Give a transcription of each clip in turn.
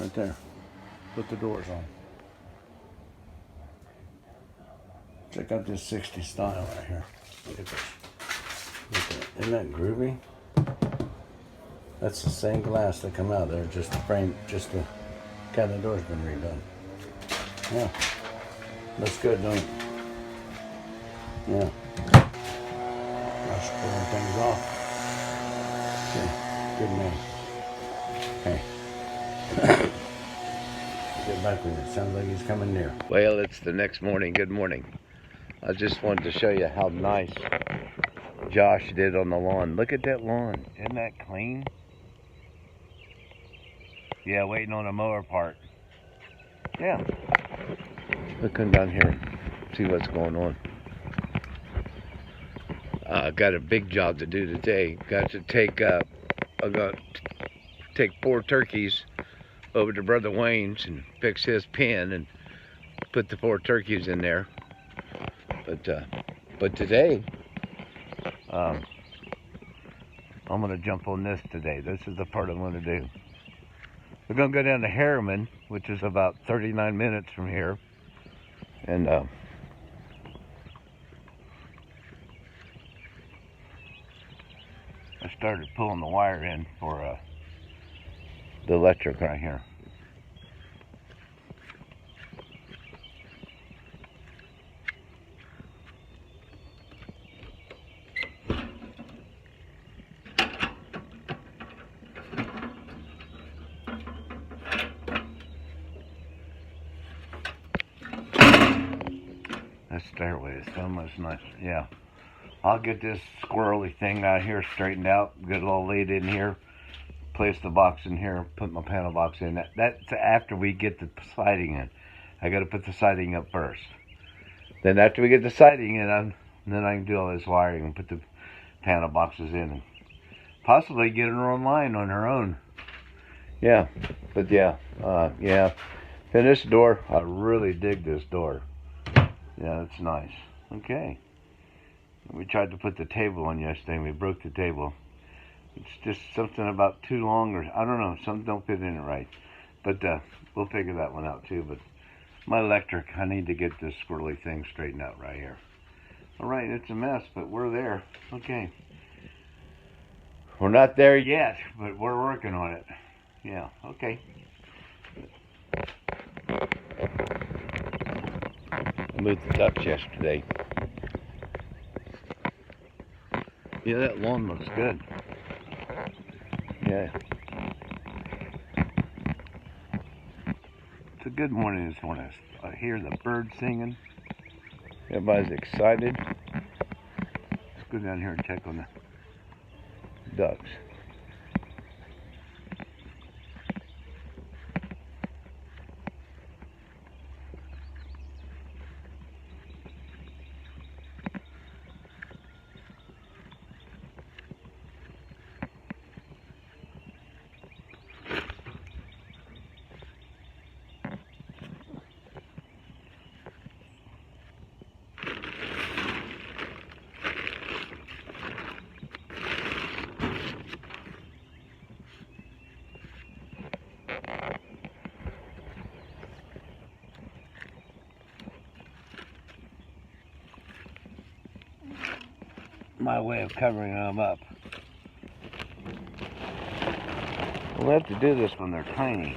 Right there. Put the doors on. Check out this 60s style right here. Look at this. Look at that. Isn't that groovy? That's the same glass that come out there, just the frame, just the cabinet door's been redone. Yeah. Looks good, don't it? Yeah. Gosh, pulling things off. Okay. Good man. Hey. Get back with it. Sounds like he's coming near. Well, it's the next morning. Good morning. I just wanted to show you how nice Josh did on the lawn. Look at that lawn. Isn't that clean? Yeah, waiting on a mower part. Yeah. We'll come down here and see what's going on. Got a big job to do today. Got to take, I got to take 4 turkeys over to Brother Wayne's and fix his pen and put the 4 turkeys in there. But today, I'm gonna jump on this today. This is the part I'm gonna do. We're gonna go down to Harriman, which is about 39 minutes from here, and I started pulling the wire in for the electric right here. That stairway is so much nice. Yeah. I'll get this squirrely thing out here straightened out, get it all laid in here, place the box in here, put my panel box in. That's after we get the siding in. I got to put the siding up first. Then after we get the siding in, then I can do all this wiring and put the panel boxes in and possibly get her online on her own. Yeah, but yeah, yeah. And this door, I really dig this door. Yeah, it's nice. Okay. We tried to put the table on yesterday and we broke the table. It's just something about too long, or I don't know, something don't fit in it right. But we'll figure that one out too. But my electric, I need to get this squirrely thing straightened out right here. All right, it's a mess, but we're there. Okay. We're not there yet, but we're working on it. Yeah, okay. I moved the ducks yesterday. Yeah, that lawn looks good. Yeah. It's a good morning this morning. I hear the birds singing. Everybody's excited. Let's go down here and check on the ducks. My way of covering them up. We'll have to do this when they're tiny.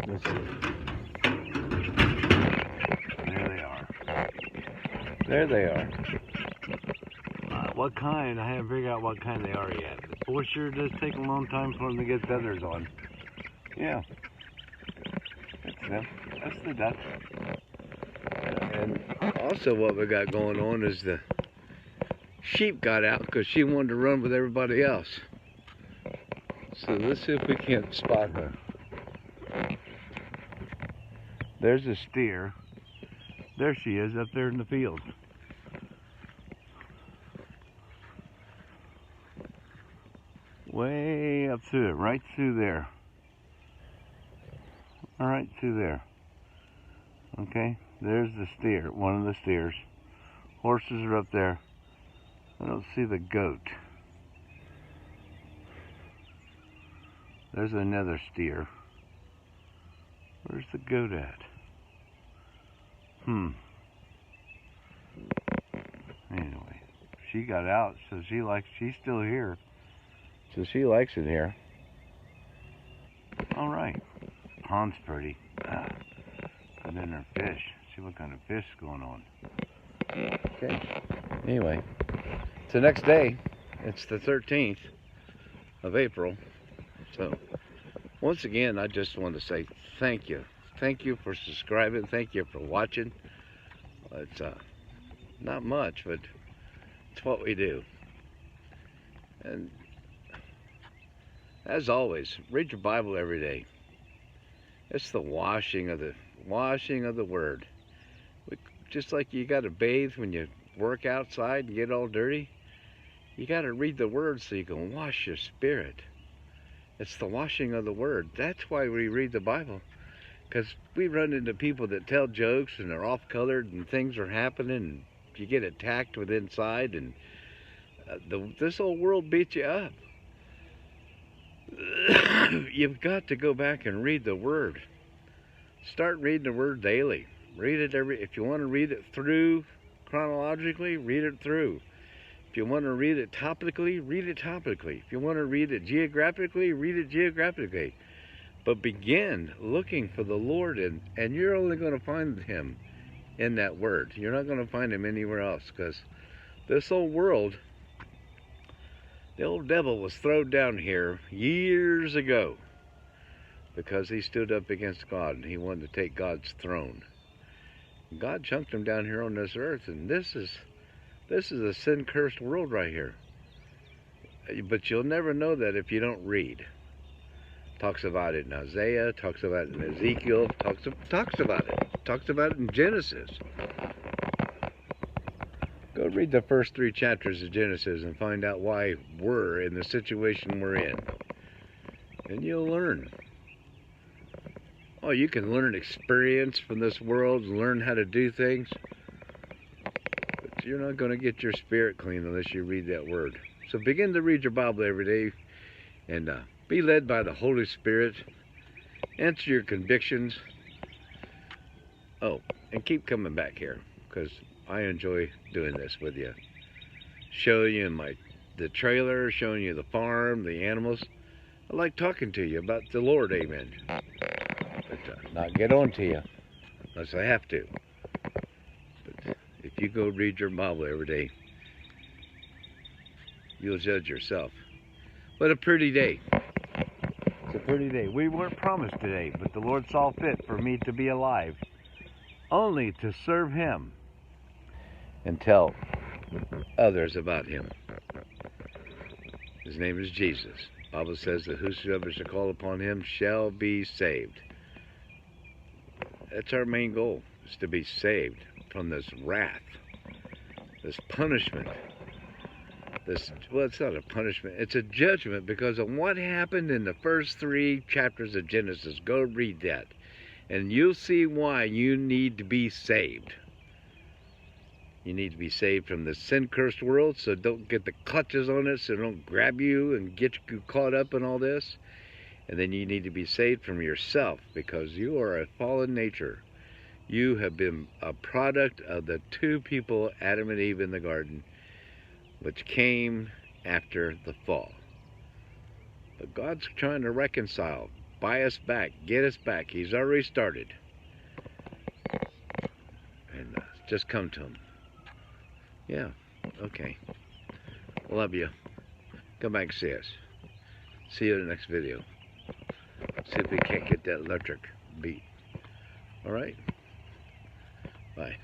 Let's see. There they are. There they are. What kind? I haven't figured out what kind they are yet. The boy sure does take a long time for them to get feathers on. Yeah. That's them. That's the ducks. And also what we got going on is the sheep got out because she wanted to run with everybody else. So let's see if we can't spot her. There's a steer. There she is up there in the field. Way up through it, right through there. All right through there. Okay, there's the steer, one of the steers. Horses are up there. I don't see the goat. There's another steer. Where's the goat at? Anyway, she got out, so she's still here. So she likes it here. All right. Pond's pretty. Put in her fish. See what kind of fish is going on. Okay. Anyway, it's the next day. It's the 13th of April. So, once again, I just want to say thank you. Thank you for subscribing. Thank you for watching. It's not much, but it's what we do. And as always, read your Bible every day. It's the washing of the Word. Just like you got to bathe when you work outside and get all dirty, you got to read the Word so you can wash your spirit. It's the washing of the Word. That's why we read the Bible, because we run into people that tell jokes and they're off-colored and things are happening and you get attacked with inside, and this whole world beats you up. You've got to go back and read the Word. Start reading the Word daily. Read it if you want to read it through chronologically, read it through. If you want to read it topically, read it topically. If you want to read it geographically, read it geographically. But begin looking for the Lord, and you're only going to find Him in that Word. You're not going to find Him anywhere else, because this old world, the old devil was thrown down here years ago because he stood up against God and he wanted to take God's throne. God chunked him down here on this earth, and this is a sin-cursed world right here. But you'll never know that if you don't read. Talks about it in Isaiah, talks about it in Ezekiel, talks about it in Genesis. Go read the first 3 chapters of Genesis and find out why we're in the situation we're in. And you'll learn. Oh, you can learn experience from this world, learn how to do things. But you're not going to get your spirit clean unless you read that Word. So begin to read your Bible every day and be led by the Holy Spirit. Answer your convictions. Oh, and keep coming back here, because I enjoy doing this with you. Showing you the trailer, showing you the farm, the animals. I like talking to you about the Lord, amen. But not get on to you unless I have to. But if you go read your Bible every day, you'll judge yourself. What a pretty day. It's a pretty day. We weren't promised today, but the Lord saw fit for me to be alive, only to serve Him and tell others about Him. His name is Jesus. The Bible says that whosoever shall call upon Him shall be saved. That's our main goal, is to be saved from this wrath, this punishment. Well, it's not a punishment, it's a judgment because of what happened in the first 3 chapters of Genesis. Go read that, and you'll see why you need to be saved. You need to be saved from the sin-cursed world, so don't get the clutches on it, so don't grab you and get you caught up in all this. And then you need to be saved from yourself, because you are a fallen nature. You have been a product of the 2 people, Adam and Eve, in the garden, which came after the fall. But God's trying to reconcile, buy us back, get us back. He's already started. And just come to Him. Yeah, okay. Love you. Come back and see us. See you in the next video. See if we can't get that electric beat. All right? Bye.